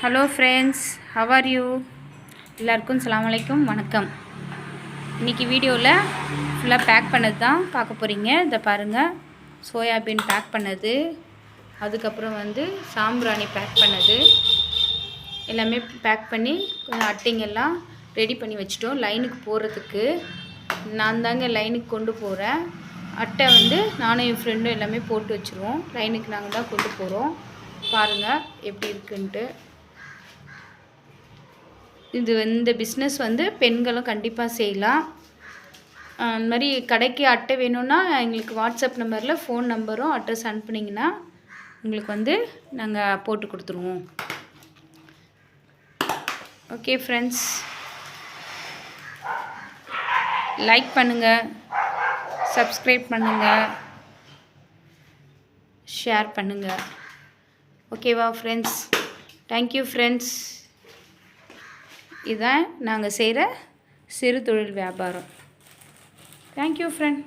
Hello friends, how are you? எல்லாருக்கும் அஸ்ஸலாமு அலைக்கும், வணக்கம். இன்றைக்கி வீடியோவில் ஃபுல்லாக பேக் பண்ணது தான் பார்க்க போகிறீங்க. இதை பாருங்கள், சோயாபீன் பேக் பண்ணது, அதுக்கப்புறம் சாம்பிராணி பேக் பண்ணது, எல்லாமே பேக் பண்ணி கொஞ்சம் அட்டைங்கெல்லாம் ரெடி பண்ணி வச்சுட்டோம். லைனுக்கு போகிறதுக்கு நான் தாங்க லைனுக்கு கொண்டு போகிறேன். அட்டை நானும் என் ஃப்ரெண்டும் எல்லாமே போட்டு வச்சுருவோம். லைனுக்கு நாங்கள் தான் கொண்டு போகிறோம். பாருங்கள் எப்படி இருக்குன்ட்டு. இந்த பிஸ்னஸ் பெண்களும் கண்டிப்பாக செய்யலாம். அந்த மாதிரி கடைக்கு அட்டை வேணும்னா எங்களுக்கு வாட்ஸ்அப் நம்பரில் ஃபோன் நம்பரும் அட்ரஸ் அனுப்புனீங்கன்னா உங்களுக்கு நாங்கள் போட்டு கொடுத்துருவோம். ஓகே ஃப்ரெண்ட்ஸ், லைக் பண்ணுங்கள், சப்ஸ்கிரைப் பண்ணுங்கள், ஷேர் பண்ணுங்கள். ஓகேவா ஃப்ரெண்ட்ஸ்? Thank you friends. இதுதான் நாங்கள் செய்கிற சிறு தொழில் வியாபாரம். Thank you friend.